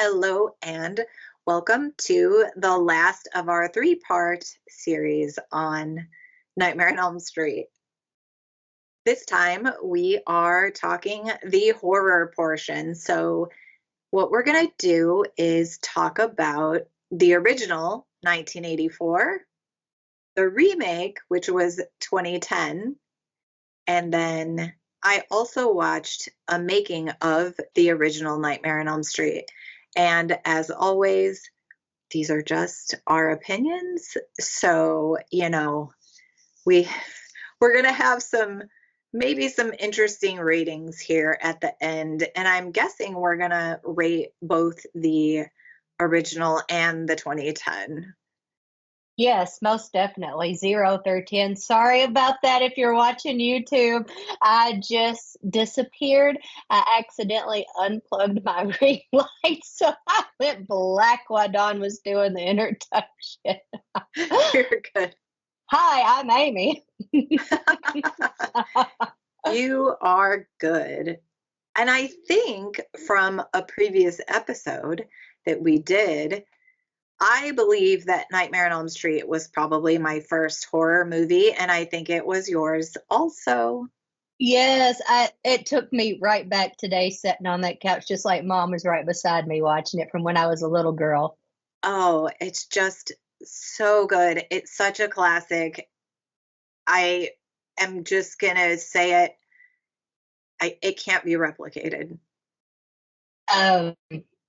Hello and welcome to the last of our three-part series on Nightmare on Elm Street. This time we are talking the horror portion. So what we're going to do is talk about the original 1984, the remake, which was 2010, and then I also watched a making of the original Nightmare on Elm Street. And as always, these are just our opinions. So, we're going to have maybe some interesting ratings here at the end. And I'm guessing we're going to rate both the original and the 2010. Yes, most definitely. 0 through 10. Sorry about that if you're watching YouTube. I just disappeared. I accidentally unplugged my ring light, so I went black while Dawn was doing the introduction. You're good. Hi, I'm Amy. You are good. And I think from a previous episode that we did, I believe that Nightmare on Elm Street was probably my first horror movie, and I think it was yours also. Yes, it took me right back today sitting on that couch, just like Mom was right beside me watching it from when I was a little girl. Oh, it's just so good. It's such a classic. I am just going to say it. It can't be replicated.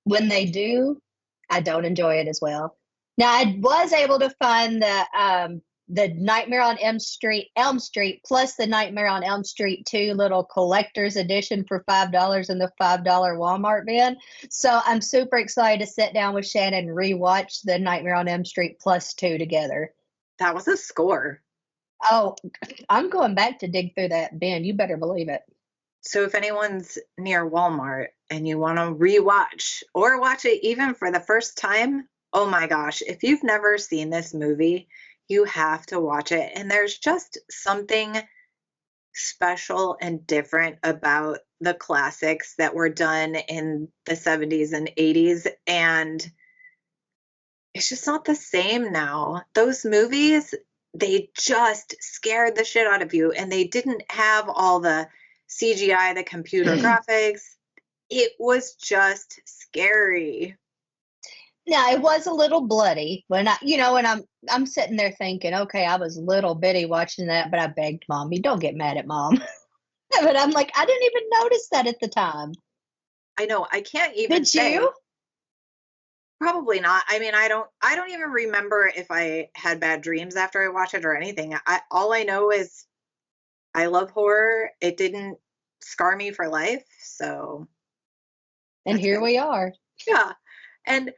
When they do, I don't enjoy it as well. Now, I was able to find the Nightmare on Elm Street plus the Nightmare on Elm Street 2 little collector's edition for $5 in the $5 Walmart bin. So I'm super excited to sit down with Shannon and rewatch the Nightmare on Elm Street plus 2 together. That was a score. Oh, I'm going back to dig through that bin. You better believe it. So if anyone's near Walmart and you want to rewatch or watch it even for the first time, oh my gosh, if you've never seen this movie, you have to watch it. And there's just something special and different about the classics that were done in the 70s and 80s. And it's just not the same now. Those movies, they just scared the shit out of you. And they didn't have all the CGI, the computer graphics. It was just scary. Now, it was a little bloody when I'm sitting there thinking, okay, I was little bitty watching that, but I begged Mommy, don't get mad at Mom. But I'm like, I didn't even notice that at the time. I know. I can't even say. Did you? Probably not. I mean, I don't even remember if I had bad dreams after I watched it or anything. All I know is I love horror. It didn't scar me for life, so. And here we are. Yeah. And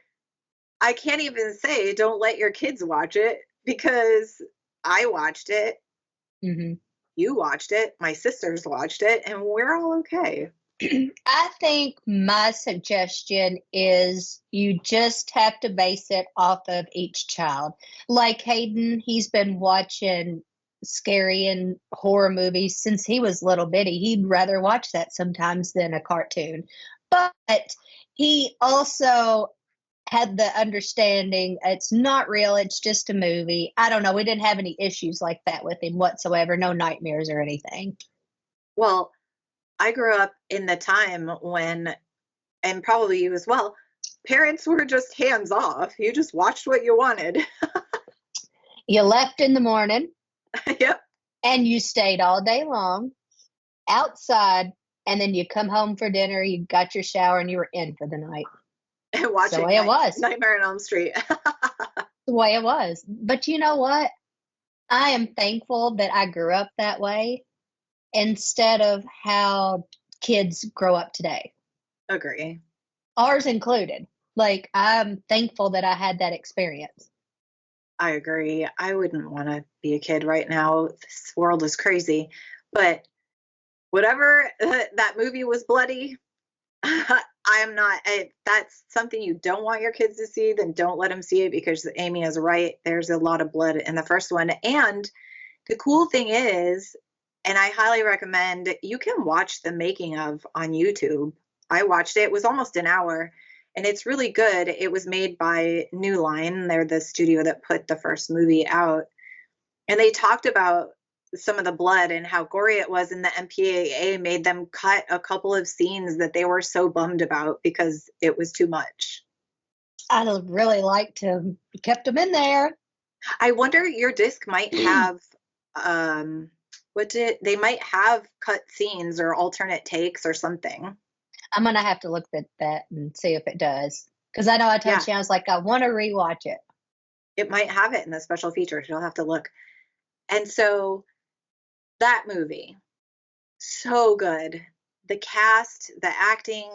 I can't even say don't let your kids watch it because I watched it. Mm-hmm. You watched it. My sisters watched it, and we're all okay. I think my suggestion is you just have to base it off of each child. Like Hayden, he's been watching scary and horror movies since he was little bitty. He'd rather watch that sometimes than a cartoon. But he also had the understanding it's not real, it's just a movie. I don't know. We didn't have any issues like that with him whatsoever. No nightmares or anything. Well, I grew up in the time when, and probably you as well, parents were just hands off. You just watched what you wanted. You left in the morning. Yep. And you stayed all day long outside, and then you come home for dinner, you got your shower, and you were in for the night. And watching the way it was. Nightmare on Elm Street. The way it was. But you know what? I am thankful that I grew up that way instead of how kids grow up today. Agree. Ours included. Like, I'm thankful that I had that experience. I agree. I wouldn't want to be a kid right now. This world is crazy. But whatever, that movie was bloody. I am not. That's something you don't want your kids to see, then don't let them see it, because Amy is right. There's a lot of blood in the first one. And the cool thing is, and I highly recommend, you can watch the making of on YouTube. I watched it. It was almost an hour. and it's really good. It was made by New Line. They're the studio that put the first movie out. And they talked about some of the blood and how gory it was, and the MPAA made them cut a couple of scenes that they were so bummed about because it was too much. I'd really like to have kept them in there. I wonder, your disc might have they might have cut scenes or alternate takes or something. I'm gonna have to look at that and see if it does, because I know I told you I was like, I want to rewatch it. It might have it in the special features. You'll have to look. And so that movie, so good. The cast, the acting,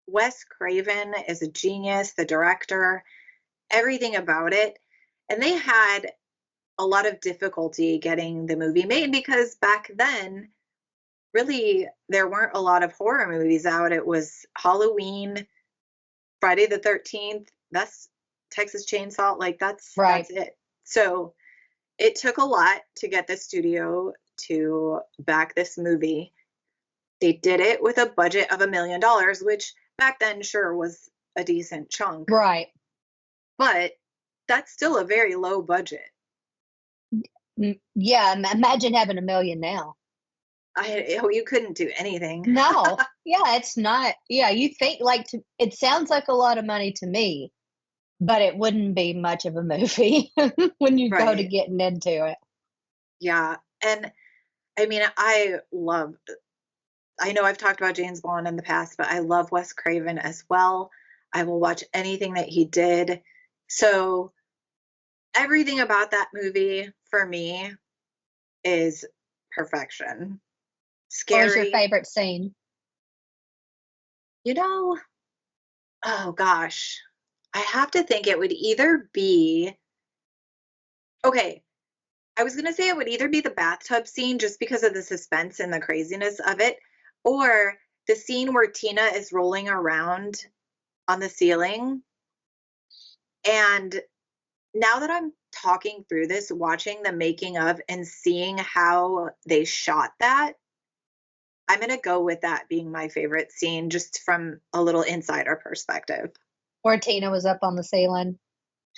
Wes Craven is a genius, the director, everything about it. And they had a lot of difficulty getting the movie made because back then, really, there weren't a lot of horror movies out. It was Halloween, Friday the 13th, that's Texas Chainsaw, like that's it. So it took a lot to get the studio to back this movie. They did it with a budget of $1 million, which back then sure was a decent chunk. Right. But that's still a very low budget. Yeah, imagine having $1 million now. You couldn't do anything. No. Yeah, it's not. Yeah, you think it sounds like a lot of money to me, but it wouldn't be much of a movie when you go to getting into it. Yeah. And I mean, I know I've talked about James Bond in the past, but I love Wes Craven as well. I will watch anything that he did. So everything about that movie for me is perfection. Scary. What was your favorite scene? Oh gosh. I have to think it would either be, okay, I was going to say it would either be the bathtub scene just because of the suspense and the craziness of it, or the scene where Tina is rolling around on the ceiling. And now that I'm talking through this, watching the making of and seeing how they shot that, I'm going to go with that being my favorite scene, just from a little insider perspective. Where Tina was up on the ceiling.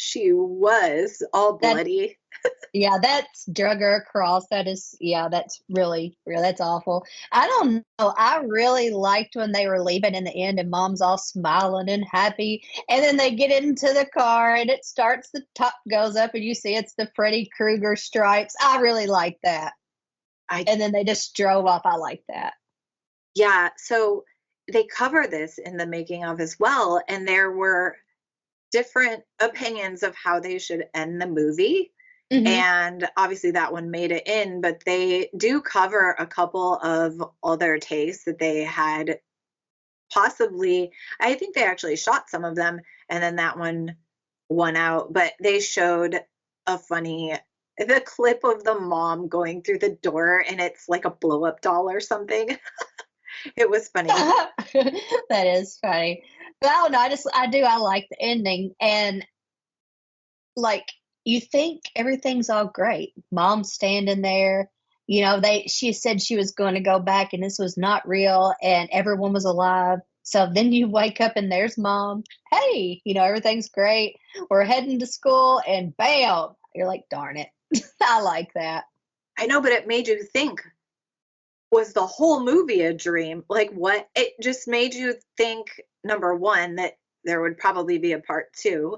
She was all bloody. Yeah, that's drug her across. That's really, that's awful. I don't know. I really liked when they were leaving in the end and Mom's all smiling and happy. And then they get into the car and it starts, the top goes up and you see it's the Freddy Krueger stripes. I really like that. And then they just drove off. I like that. Yeah. So they cover this in the making of as well. And there were different opinions of how they should end the movie. Mm-hmm. And obviously that one made it in, but they do cover a couple of other takes that they had possibly, I think they actually shot some of them and then that one won out, but they showed the clip of the mom going through the door and it's like a blow up doll or something. It was funny. That is funny. But I don't know, I like the ending, and like, you think everything's all great. Mom's standing there, she said she was going to go back and this was not real and everyone was alive. So then you wake up and there's Mom. Hey, everything's great. We're heading to school and bam, you're like, darn it. I like that. I know, but it made you think, was the whole movie a dream? Like, what? It just made you think, number one, that there would probably be a part 2.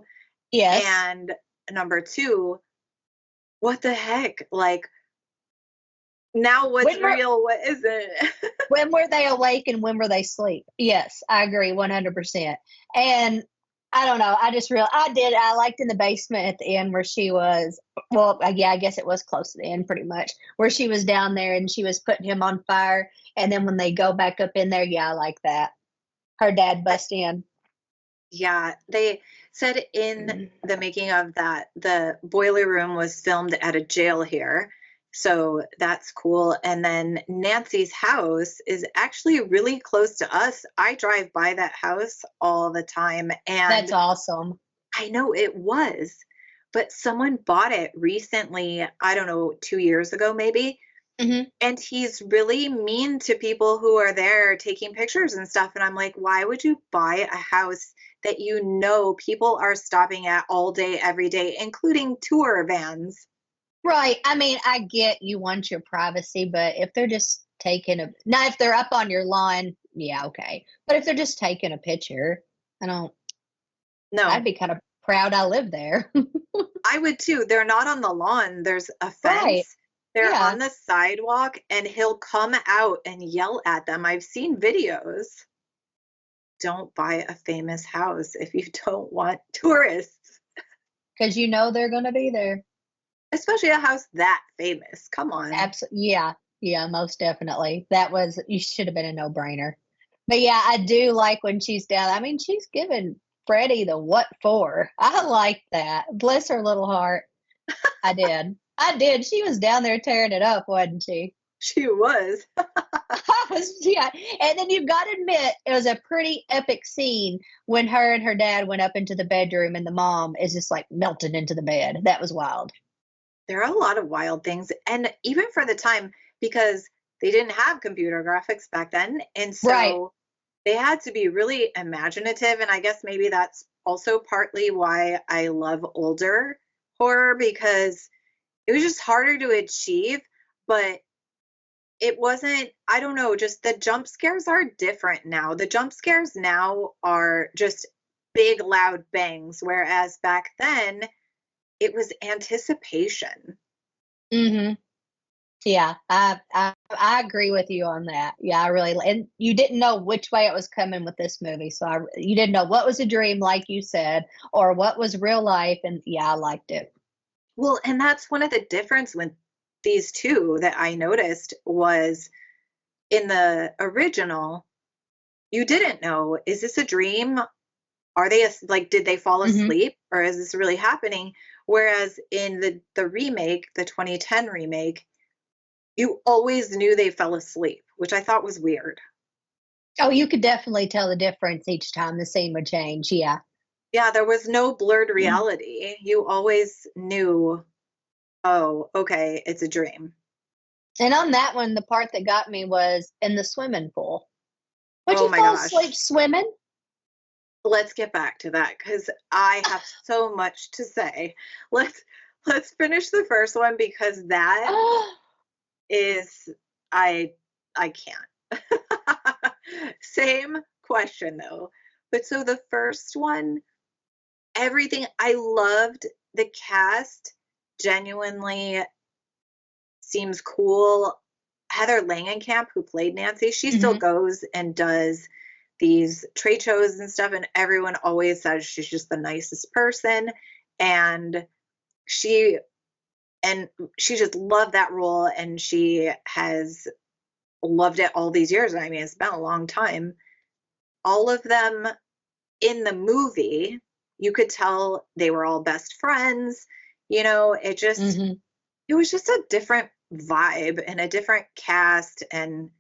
Yes. And number 2, what the heck? Like, now what's real? What isn't? When were they awake and when were they asleep? Yes, I agree 100%. And I don't know. I liked in the basement at the end where she was, I guess it was close to the end pretty much, where she was down there and she was putting him on fire. And then when they go back up in there, I like that. Her dad bust in. Yeah, they said in the making of that, the boiler room was filmed at a jail here. So that's cool. And then Nancy's house is actually really close to us. I drive by that house all the time. And that's awesome. I know it was, but someone bought it recently, I don't know, 2 years ago maybe. Mm-hmm. And he's really mean to people who are there taking pictures and stuff. And I'm like, why would you buy a house that you know people are stopping at all day, every day, including tour vans. Right. I mean, I get you want your privacy, but if they're just taking a now if they're up on your lawn, yeah, okay. But if they're just taking a picture, I don't I'd No, be kind of proud I live there. I would too. They're not on the lawn. There's a Right. fence. They're Yeah. on the sidewalk and he'll come out and yell at them. I've seen videos. Don't buy a famous house if you don't want tourists, Because you know they're gonna be there. especially a house that famous. Come on. Absolutely. Yeah. Yeah, most definitely. That was you should have been a no-brainer. But yeah, I do like when she's down. I mean, she's giving Freddie the what for. I like that. Bless her little heart. I did. I did. She was down there tearing it up, wasn't she? She was. Yeah. And then you've got to admit, it was a pretty epic scene when her and her dad went up into the bedroom and the mom is just like melting into the bed. That was wild. There are a lot of wild things. And even for the time, because they didn't have computer graphics back then. And Right. so they had to be really imaginative. And I guess maybe that's also partly why I love older horror, because it was just harder to achieve. But it wasn't, I don't know, just the jump scares are different now. The jump scares now are just big, loud bangs. Whereas back then, it was anticipation. Mm-hmm. Yeah, I agree with you on that. Yeah, I really and you didn't know which way it was coming with this movie, so you didn't know what was a dream, like you said, or what was real life, and yeah, I liked it. Well, and that's one of the difference with these two that I noticed was in the original, you didn't know, is this a dream? Are they like did they fall Hmm. asleep or is this really happening? Whereas in the remake, the 2010 remake, you always knew they fell asleep, which I thought was weird. Oh, you could definitely tell the difference each time the scene would change. Yeah. Yeah, there was no blurred Mm. reality. You always knew, oh, okay, it's a dream. And on that one, the part that got me was in the swimming pool. Would Oh you my fall asleep gosh. swimming? Let's get back to that because I have so much to say. Let's let's finish the first one because that is I I can't. Same question though. But so the first one, everything I loved the cast genuinely seems cool. Heather Langenkamp, who played Nancy, she still Hmm. goes and does these trade shows and stuff, and everyone always says she's just the nicest person. And she and she just loved that role, and she has loved it all these years. I mean, it's been a long time. All of them in the movie, you could tell they were all best friends. You know, Hmm. it was just a different vibe and a different cast, and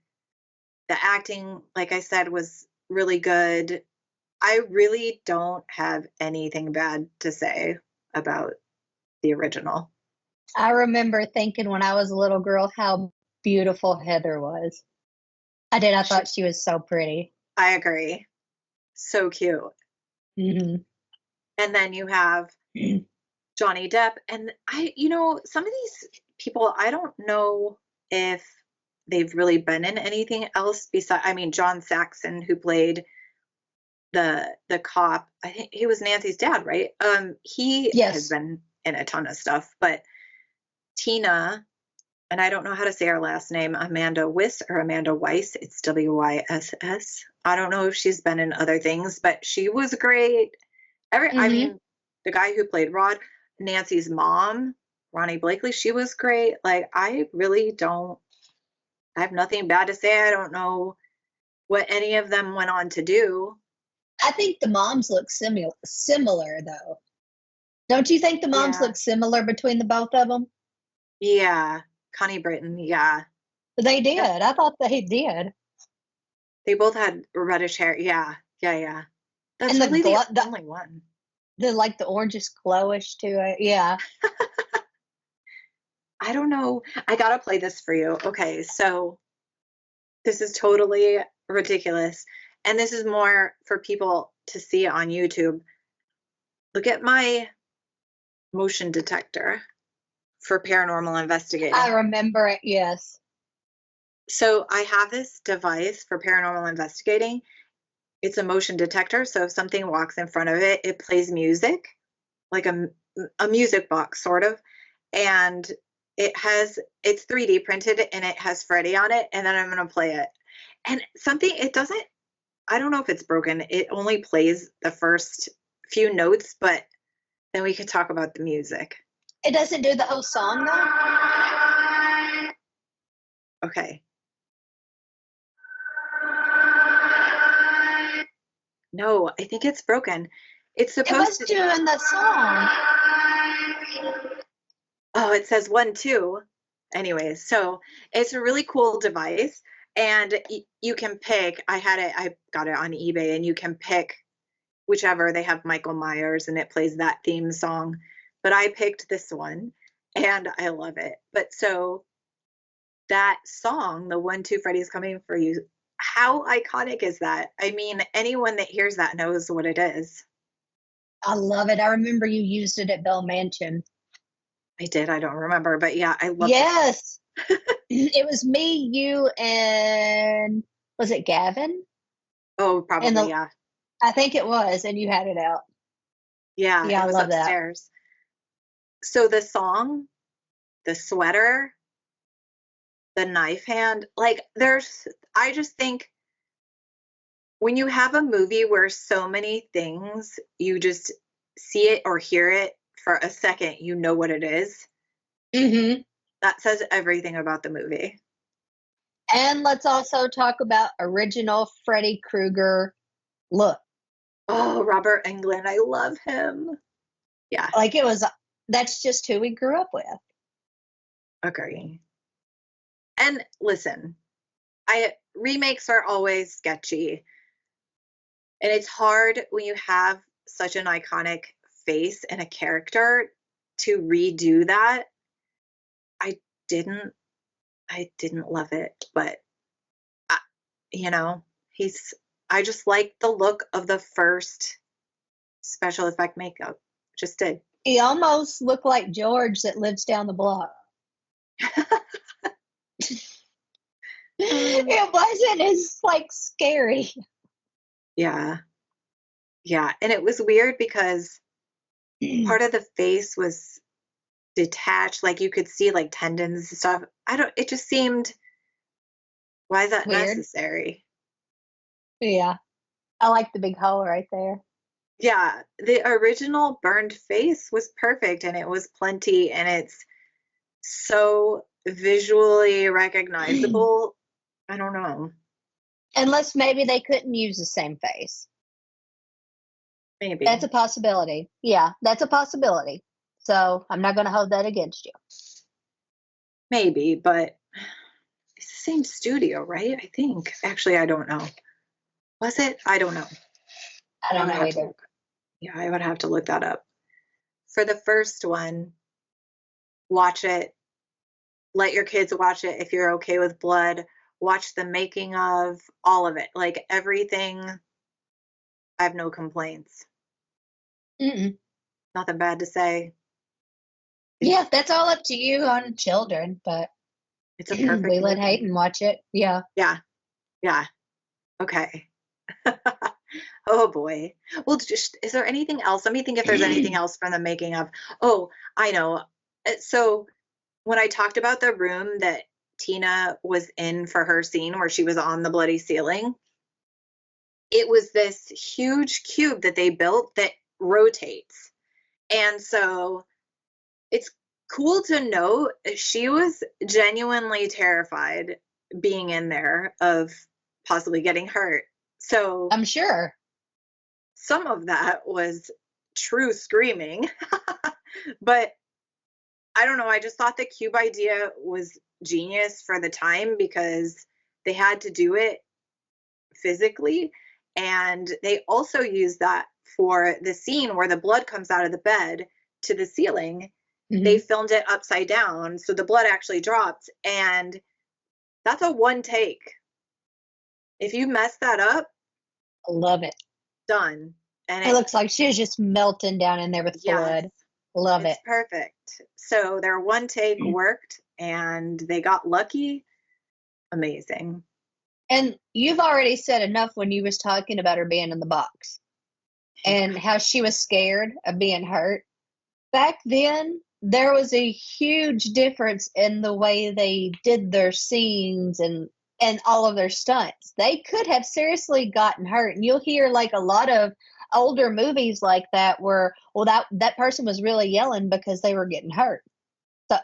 the acting, like I said, was really good. I really don't have anything bad to say about the original. I remember thinking when I was a little girl how beautiful Heather was. I did. I She, thought she was so pretty. I agree. So cute. Hmm. And then you have Johnny Depp. And some of these people, I don't know if they've really been in anything else besides, I mean, John Saxon, who played the cop. I think he was Nancy's dad, right? He has Yes. been in a ton of stuff, but Tina, and I don't know how to say her last name, Amanda Wyss or Amanda Weiss. It's Wyss. I don't know if she's been in other things, but she was great. I Hmm. mean, the guy who played Rod, Nancy's mom, Ronnie Blakely, she was great. Like, I really don't, I have nothing bad to say. I don't know what any of them went on to do. I think the moms look similar though. Don't you think the moms Yeah. look similar between the both of them? Yeah. Connie Britton. Yeah. They did. Yep. I thought they did. They both had reddish hair. Yeah. Yeah. Yeah. That's And really the only one. the like the oranges glowish to it. Yeah. I don't know. I gotta play this for you. Okay. So this is totally ridiculous. And this is more for people to see on YouTube. Look at my motion detector for paranormal investigating. I remember it, yes. So I have this device for paranormal investigating. It's a motion detector. So if something walks in front of it, it plays music, like a music box, sort of. And it's 3D printed and it has Freddy on it. And then I'm going to play it. And I don't know if it's broken. It only plays the first few notes, but then we could talk about the music. It doesn't do the whole song, though? Okay. No, I think it's broken. It's It supposed was to. doing the song. Oh, it says 1, 2. Anyways, so it's a really cool device, and you can pick. I got it on eBay, and you can pick whichever. They have Michael Myers, and it plays that theme song. But I picked this one, and I love it. But so that song, the 1, 2, Freddy's coming for you. How iconic is that? I mean, anyone that hears that knows what it is. I love it. I remember you used it at Bell Mansion. I did. I don't remember, but yeah, I love it. Yes. It was me, you, and was it Gavin? Oh, probably, yeah. I think it was, and you had it out. Yeah, Yeah, it was I love upstairs. So the song, the sweater, the knife hand, like I just think when you have a movie where so many things, you just see it or hear it for a second, you know what it is. Mm-hmm. That says everything about the movie. And let's also talk about original Freddy Krueger look. Oh, Robert Englund, I love him. Yeah. Like that's just who we grew up with. Agree. And listen, remakes are always sketchy. And it's hard when you have such an iconic face and a character to redo that. I didn't love it, but I just like the look of the first special effect makeup. Just did. He almost looked like George that lives down the block. It wasn't as scary. Yeah. Yeah. And it was weird because part of the face was detached. Like you could see like tendons and stuff. It just seemed, why is that weird. Necessary? Yeah. I like the big hole right there. Yeah. The original burned face was perfect and it was plenty and it's so visually recognizable. I don't know. Unless maybe they couldn't use the same face. Maybe. That's a possibility. Yeah, that's a possibility. So I'm not going to hold that against you. Maybe, but it's the same studio, right? I think. Actually, I don't know. Was it? I don't know. I don't know either. Yeah, I would have to look that up. For the first one, watch it. Let your kids watch it if you're okay with blood. Watch the making of, all of it. Like everything. I have no complaints. Mm-mm. Nothing bad to say. Yeah, that's all up to you on children, but it's a perfect we let movie. Hayden watch it. Yeah. Yeah. Okay. Oh boy. Well, is there anything else? Let me think if there's anything else from the making of. Oh, I know. So when I talked about the room that Tina was in for her scene where she was on the bloody ceiling, it was this huge cube that they built that rotates. And so it's cool to note she was genuinely terrified being in there of possibly getting hurt. So I'm sure some of that was true screaming, but I don't know. I just thought the cube idea was genius for the time because they had to do it physically. And they also used that for the scene where the blood comes out of the bed to the ceiling. Mm-hmm. They filmed it upside down. So the blood actually dropped. And that's a one take. If you mess that up, I love it. Done. And It looks like she was just melting down in there with yes, blood. Love it's it. perfect. So their one take worked and they got lucky. Amazing. And you've already said enough when you was talking about her being in the box and how she was scared of being hurt. Back then, there was a huge difference in the way they did their scenes and all of their stunts. They could have seriously gotten hurt. And you'll hear like a lot of older movies like that where, well, that person was really yelling because they were getting hurt. So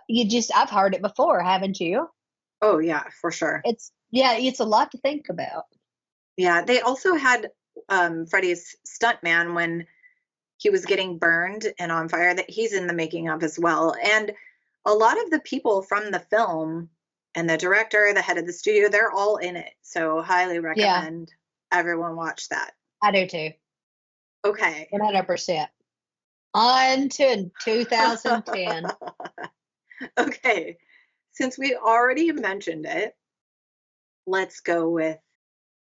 I've heard it before, haven't you? Oh yeah, for sure. It's a lot to think about. Yeah, they also had Freddy's stuntman when he was getting burned and on fire, that he's in the making of as well. And a lot of the people from the film and the director, the head of the studio, they're all in it. So highly recommend everyone watch that. I do too. Okay. 100%. On to 2010. Okay. Since we already mentioned it, let's go with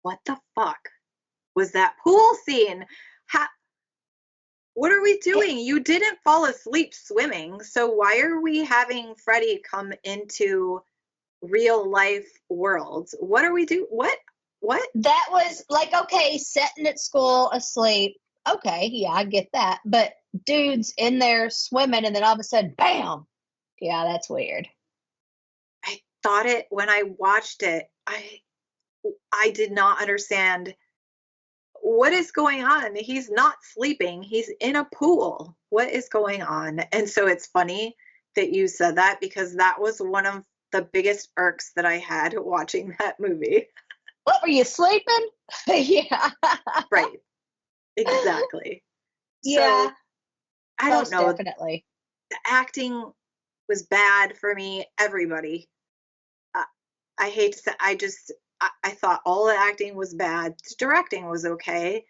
what the fuck was that pool scene? What are we doing? You didn't fall asleep swimming, so why are we having Freddy come into real life worlds? What are we doing? What? That was like, okay, sitting at school asleep. Okay, yeah, I get that. But dudes in there swimming and then all of a sudden, bam. Yeah, that's weird. I thought it when I watched it. I did not understand what is going on. He's not sleeping. He's in a pool. What is going on? And so it's funny that you said that because that was one of the biggest irks that I had watching that movie. What, were you sleeping? Yeah. Right. Exactly. Yeah. So, I don't know. Definitely. The acting was bad for me. Everybody. I hate to say, I thought all the acting was bad. The directing was okay.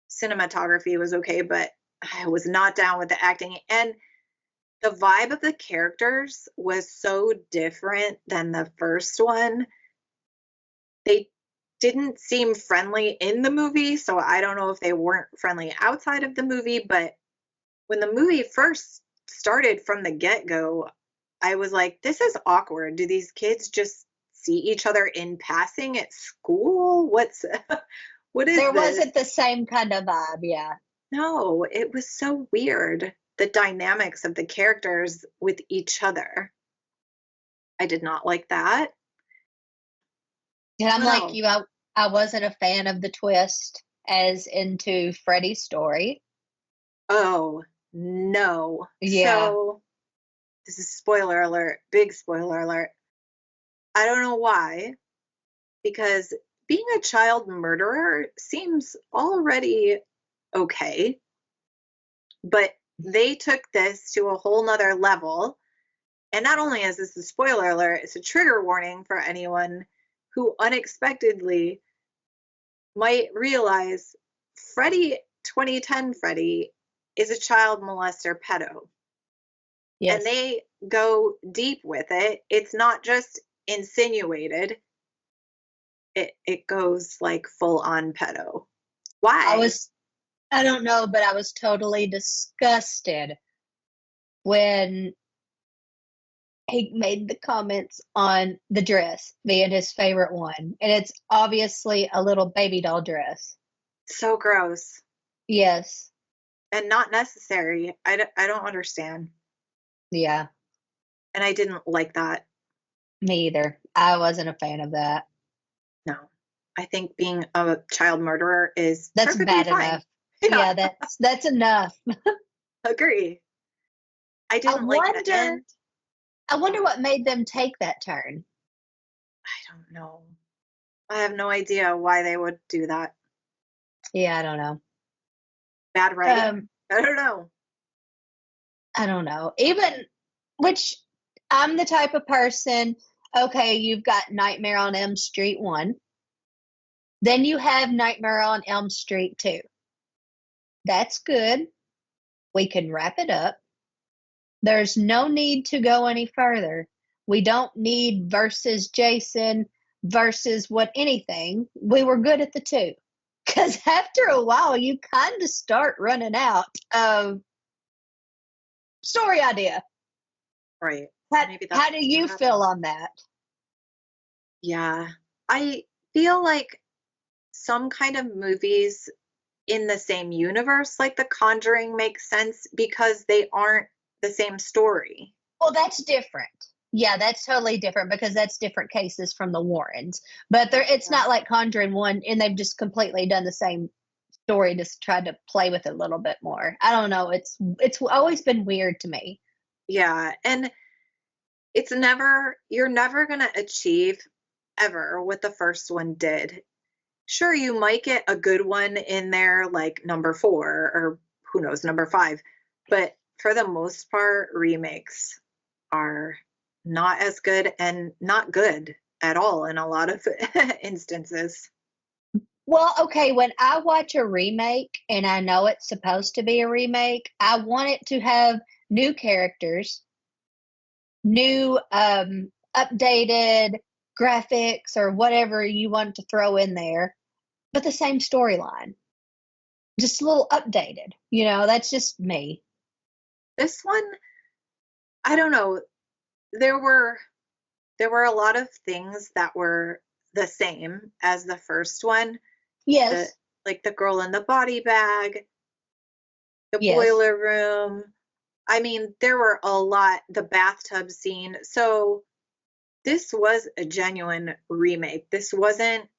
Cinematography was okay, but I was not down with the acting. And the vibe of the characters was so different than the first one. They didn't seem friendly in the movie, so I don't know if they weren't friendly outside of the movie, but when the movie first started from the get-go, I was like, this is awkward. Do these kids just see each other in passing at school? What is There this? wasn't the same kind of vibe, yeah. No, it was so weird. The dynamics of the characters with each other. I did not like that. And I'm like No. you, I wasn't a fan of the twist as into Freddy's story. Oh, no. Yeah. So, this is spoiler alert, big spoiler alert. I don't know why, because being a child murderer seems already okay, but they took this to a whole nother level. And not only is this a spoiler alert, it's a trigger warning for anyone who unexpectedly might realize Freddy, 2010 Freddy, is a child molester pedo. Yes. And they go deep with it. It's not just insinuated. It goes like full on pedo. Why? I don't know, but I was totally disgusted when he made the comments on the dress being his favorite one. And it's obviously a little baby doll dress. So gross. Yes. And not necessary. I don't understand. Yeah. And I didn't like that. Me either. I wasn't a fan of that. No. I think being a child murderer is That's bad fine. enough. Yeah, that's enough. Agree. I didn't like the end. I wonder what made them take that turn. I don't know. I have no idea why they would do that. Yeah, I don't know. Bad writing? I don't know. I don't know. Which I'm the type of person, okay, you've got Nightmare on Elm Street 1. Then you have Nightmare on Elm Street 2. That's good. We can wrap it up. There's no need to go any further. We don't need versus Jason versus what anything. We were good at the 2. Because after a while, you kind of start running out of story idea. Right. How do you feel on that? Yeah. I feel like some kind of movies in the same universe, like The Conjuring, makes sense because they aren't the same story. Well, that's different. Yeah, that's totally different because that's different cases from the Warrens. But it's not like Conjuring 1, and they've just completely done the same story, just tried to play with it a little bit more. I don't know. It's always been weird to me. Yeah. And you're never going to achieve ever what the first one did. Sure, you might get a good one in there, like number 4 or who knows, number 5. But for the most part, remakes are not as good and not good at all in a lot of instances. Well, okay, when I watch a remake and I know it's supposed to be a remake, I want it to have new characters, new updated graphics or whatever you want to throw in there, but the same storyline. Just a little updated. That's just me. This one, I don't know. There were a lot of things that were the same as the first one. Yes. Like the girl in the body bag, the Yes. boiler room. I mean, there were a lot, the bathtub scene. So this was a genuine remake. This wasn't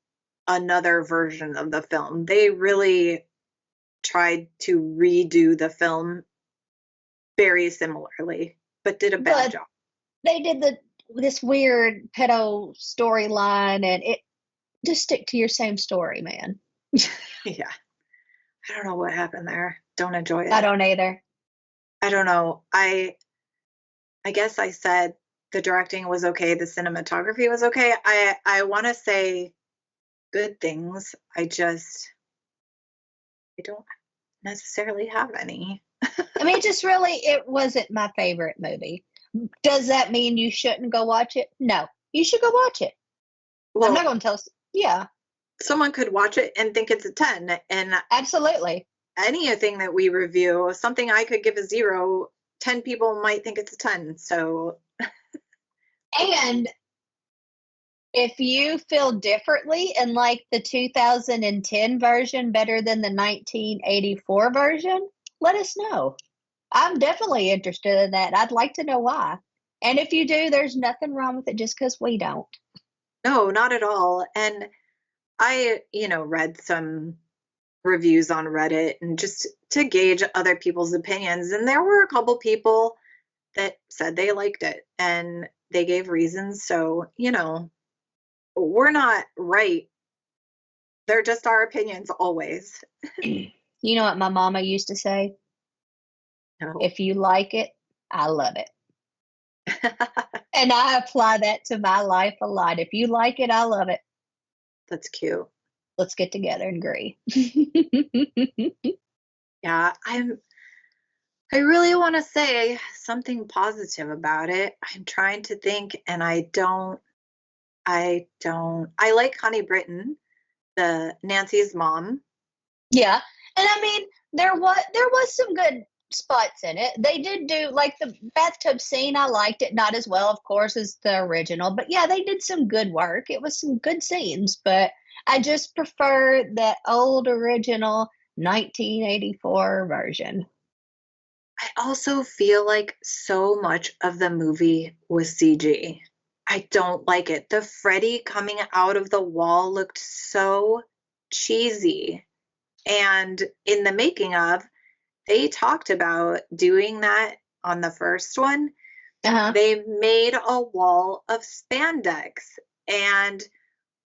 another version of the film. They really tried to redo the film very similarly, but did a bad job. They did this weird pedo storyline, and it just stick to your same story, man. Yeah. I don't know what happened there. Don't enjoy it. I don't either. I don't know. I guess I said the directing was okay, the cinematography was okay. I want to say good things. I don't necessarily have any. I mean, it wasn't my favorite movie. Does that mean you shouldn't go watch it? No, you should go watch it. Well, I'm not going to tell. Yeah. Someone could watch it and think it's a 10. And absolutely. Anything that we review, something I could give a 0, 10 people might think it's a 10. So. And if you feel differently and like the 2010 version better than the 1984 version, let us know. I'm definitely interested in that. I'd like to know why. And if you do, there's nothing wrong with it just because we don't. No, not at all. And I, read some reviews on Reddit and just to gauge other people's opinions. And there were a couple people that said they liked it and they gave reasons. So, we're not right. They're just our opinions always. You know what my mama used to say? No. If you like it, I love it. And I apply that to my life a lot. If you like it, I love it. That's cute. Let's get together and agree. Yeah, I really want to say something positive about it. I'm trying to think and I like Honey Britton, the Nancy's mom. Yeah. And I mean, there was some good spots in it. They did do like the bathtub scene. I liked it, not as well, of course, as the original, but yeah, they did some good work. It was some good scenes, but I just prefer that old original 1984 version. I also feel like so much of the movie was CG. I don't like it. The Freddy coming out of the wall looked so cheesy. And in the making of, they talked about doing that on the first one. Uh-huh. They made a wall of spandex, and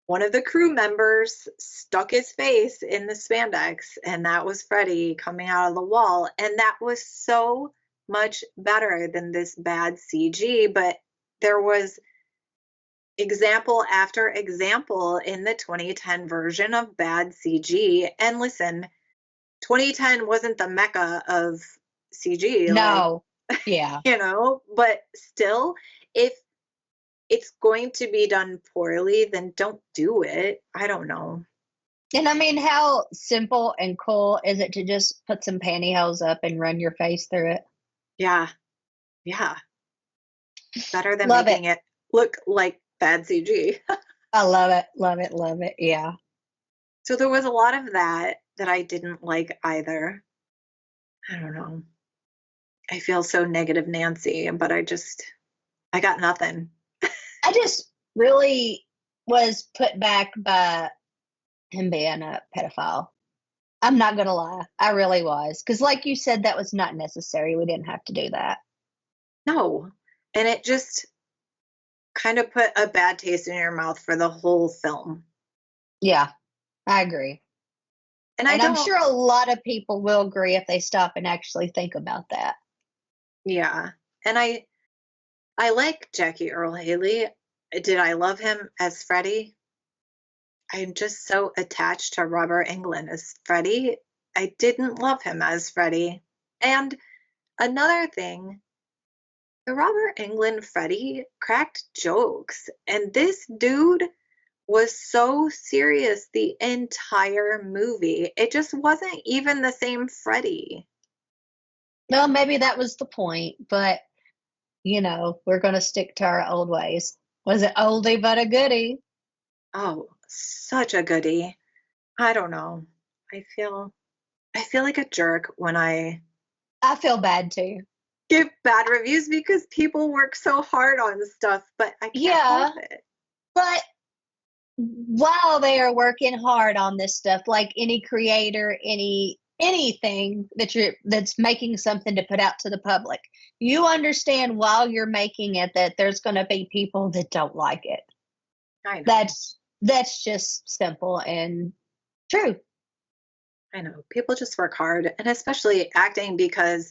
one of the crew members stuck his face in the spandex, and that was Freddy coming out of the wall. And that was so much better than this bad CG, but there was example after example in the 2010 version of bad CG. And listen, 2010 wasn't the mecca of CG. No. Yeah. But still, if it's going to be done poorly, then don't do it. I don't know. And I mean, how simple and cool is it to just put some pantyhose up and run your face through it? Yeah. Yeah. Better than Love it. making it look like bad CG. I love it. Love it. Love it. Yeah. So there was a lot of that that I didn't like either. I don't know. I feel so negative Nancy, but I got nothing. I just really was put back by him being a pedophile. I'm not going to lie. I really was. Because, like you said, that was not necessary. We didn't have to do that. No. And it just kind of put a bad taste in your mouth for the whole film. Yeah, I agree. And And I'm sure a lot of people will agree if they stop and actually think about that. Yeah. And I like Jackie Earl Haley. Did I love him as Freddy? I'm just so attached to Robert Englund as Freddy. I didn't love him as Freddy. And another thing, the Robert Englund Freddy cracked jokes, and this dude was so serious the entire movie. It just wasn't even the same Freddy. Well, maybe that was the point, but we're going to stick to our old ways. Was it oldie but a goodie? Oh, such a goodie. I don't know. I feel like a jerk when I I feel bad too. give bad reviews because people work so hard on stuff, but I can't help it. But while they are working hard on this stuff, like any creator, anything that's making something to put out to the public, you understand while you're making it that there's going to be people that don't like it. I know. That's just simple and true. I know. People just work hard, and especially acting, because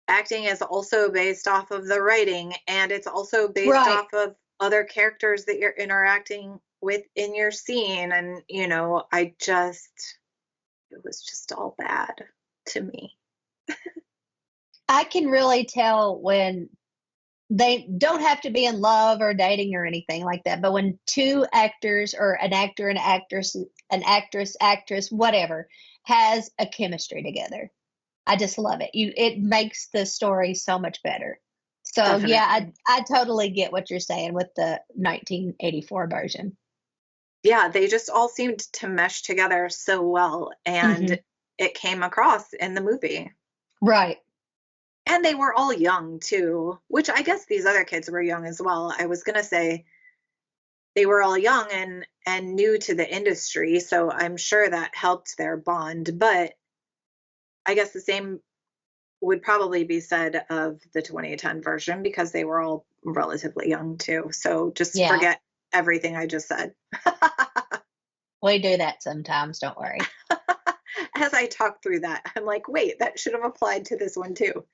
acting is also based off of the writing, and it's also based Right. off of other characters that you're interacting with in your scene. And, it was just all bad to me. I can really tell when they don't have to be in love or dating or anything like that, but when two actors or an actor and an actress, whatever, has a chemistry together. I just love it. It makes the story so much better. So Definitely. yeah, I totally get what you're saying with the 1984 version. Yeah, they just all seemed to mesh together so well, and it came across in the movie. Right. And they were all young too, which I guess these other kids were young as well. I was gonna say they were all young and new to the industry, so I'm sure that helped their bond. But I guess the same would probably be said of the 2010 version, because they were all relatively young too. So just forget everything I just said. We do that sometimes, don't worry. As I talk through that, I'm like, wait, that should have applied to this one too.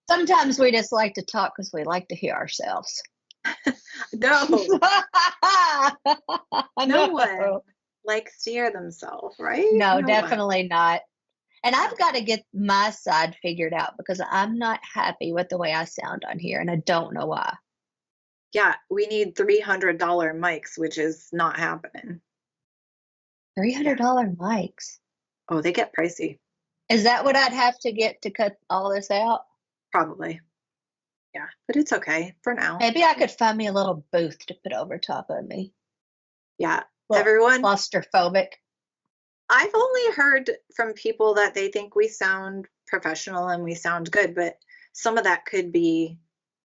Sometimes we just like to talk because we like to hear ourselves. No. No one likes to hear themselves, right? No, definitely not. And I've got to get my side figured out because I'm not happy with the way I sound on here, and I don't know why. Yeah, we need $300 mics, which is not happening. $300 mics? Oh, they get pricey. Is that what I'd have to get to cut all this out? Probably. Yeah, but it's okay for now. Maybe I could find me a little booth to put over top of me. Yeah, everyone. Claustrophobic. I've only heard from people that they think we sound professional and we sound good, but some of that could be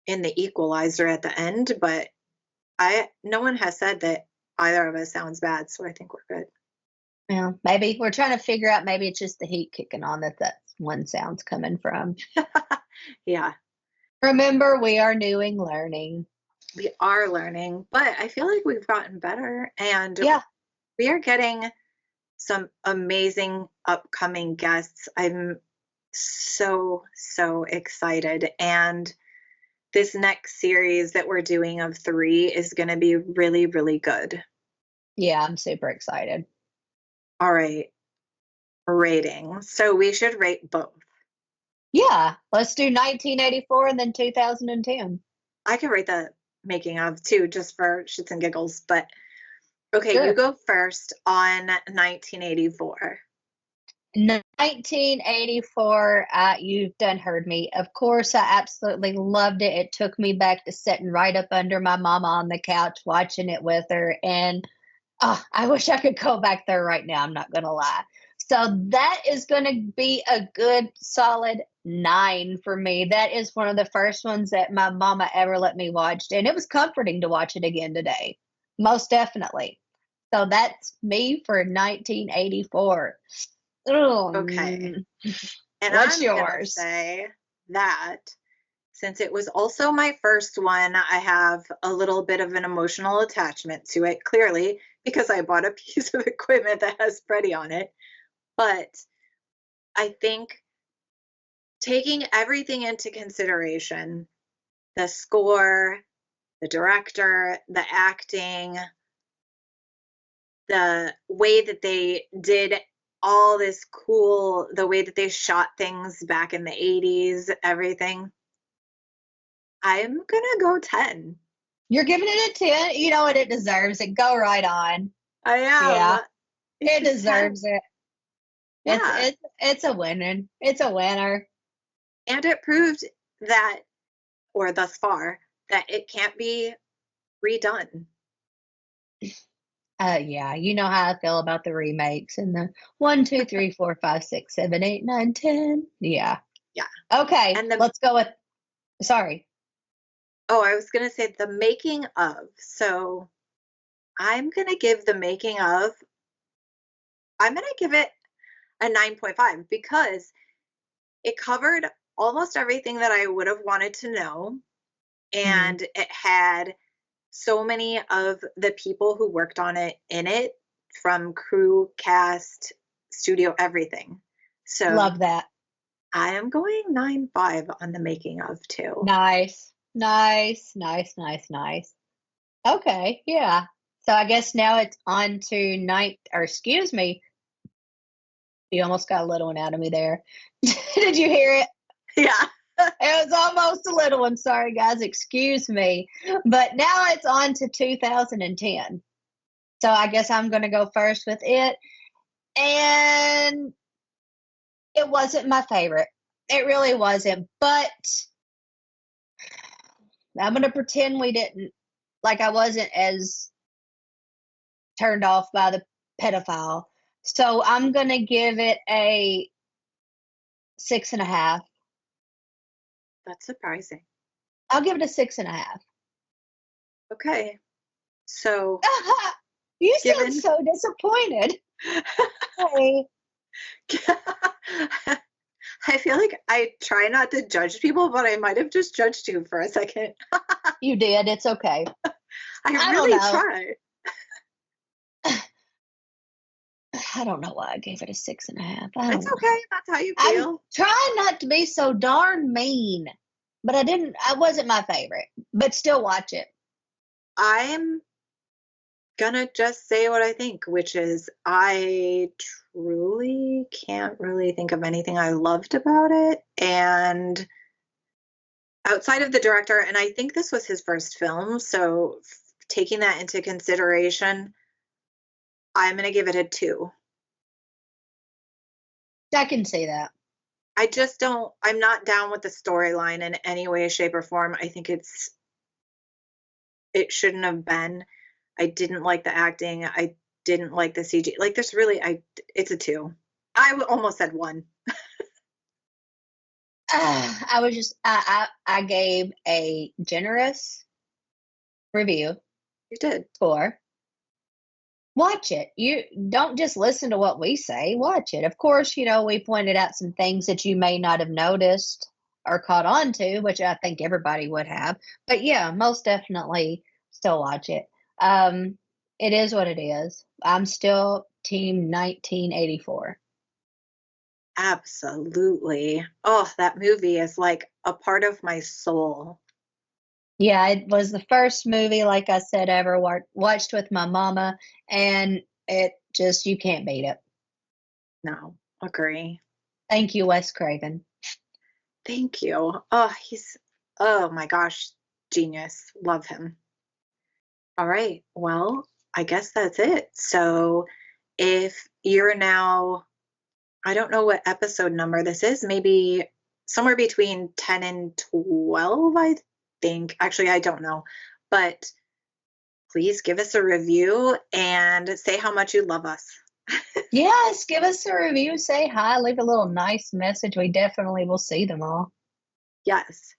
in the equalizer at the end. But no one has said that either of us sounds bad, so I think we're good. Yeah, maybe we're trying to figure out. Maybe it's just the heat kicking on that one sound's coming from. Yeah. Remember, we are new and learning. We are learning, but I feel like we've gotten better, and we are getting some amazing upcoming guests. I'm so excited, and this next series that we're doing of 3 is going to be really, really good. Yeah, I'm super excited. All right. Rating. So we should rate both. Yeah, let's do 1984 and then 2010. I can rate the making of too, just for shits and giggles. But Okay, you Sure. go first on 1984. 1984, you've done heard me. Of course, I absolutely loved it. It took me back to sitting right up under my mama on the couch watching it with her. And oh, I wish I could go back there right now. I'm not going to lie. So that is going to be a good solid 9 for me. That is one of the first ones that my mama ever let me watch. And it was comforting to watch it again today. Most definitely. So that's me for 1984. Okay. Mm, And what's I'm going to yours? say that since it was also my first one, I have a little bit of an emotional attachment to it, clearly, because I bought a piece of equipment that has Freddy on it. But I think taking everything into consideration, the score, the director, the acting, the way that they did all this cool, the way that they shot things back in the 80s, everything, I'm gonna go 10. You're giving it a 10. You know what? It deserves it. Go right on. I am. Yeah, It's it just 10. deserves it. It's Yeah. it's it's a winner. It's a winner. And it proved that, or thus far, that it can't be redone. Yeah, you know how I feel about the remakes and the 1, 2, 3, 4, 5, 6, 7, 8, 9, 10. Yeah. Yeah. Okay, And the, let's go with. Sorry. oh, I was gonna say the making of. So I'm gonna give the making of, I'm gonna give it a 9.5 because it covered almost everything that I would have wanted to know. Mhm. And it had so many of the people who worked on it in it, from crew, cast, studio, everything. So Love that. I am going 9.5 on the making of too. Nice. Nice. Nice. Nice. Nice. Okay. Yeah. So I guess now it's on to night, or excuse me, you almost got a little one out of me there. Did you hear it? Yeah. It was almost a little one. Sorry, guys. Excuse me. But now it's on to 2010. So I guess I'm going to go first with it. And it wasn't my favorite. It really wasn't. But I'm going to pretend we didn't, like I wasn't as turned off by the pedophile. So I'm going to give it a 6.5. That's surprising. I'll give it a 6.5. Okay. So You sound given so disappointed. Hey, I feel like I try not to judge people, but I might have just judged you for a second. you did. It's okay. I I don't really know. try. I don't know why I gave it a 6.5. I It's don't okay. know. That's how you I'm feel. trying not to be so darn mean, but I wasn't my favorite, but still watch it. I'm gonna just say what I think, which is I truly can't really think of anything I loved about it. And outside of the director, and I think this was his first film, so taking that into consideration, I'm gonna give it a 2. I can see that. I just don't, I'm not down with the storyline in any way, shape, or form. I think it shouldn't have been. I didn't like the acting. I didn't like the CG. Like there's really, it's a 2. Almost said 1. I was just I gave a generous review You did. score. Watch it. You don't just listen to what we say. Watch it. Of course, we pointed out some things that you may not have noticed or caught on to, which I think everybody would have. But yeah, most definitely still watch it. It is what it is. I'm still team 1984. Absolutely. Oh, that movie is like a part of my soul. Yeah, it was the first movie, like I said, ever watched with my mama, and it just, you can't beat it. No, agree. Thank you, Wes Craven. Thank you. Oh, oh my gosh, genius. Love him. All right. Well, I guess that's it. So if you're now, I don't know what episode number this is, maybe somewhere between 10 and 12, I think. Actually, I don't know. But please give us a review and say how much you love us. Yes, give us a review, say hi, leave a little nice message. We definitely will see them all. Yes.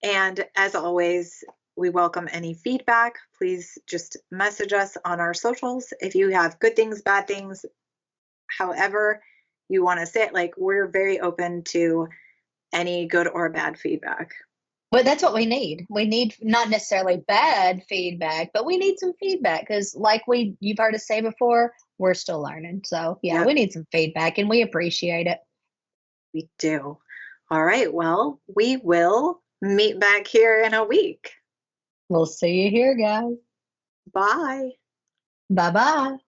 And as always, we welcome any feedback. Please just message us on our socials if you have good things, bad things, however you want to say it. Like, we're very open to any good or bad feedback. But that's what we need. We need not necessarily bad feedback, but we need some feedback because, like you've heard us say before, we're still learning. So yeah, Yep, we need some feedback, and we appreciate it. we do. All right. Well, we will meet back here in a week. We'll see you here, guys. Bye. Bye bye.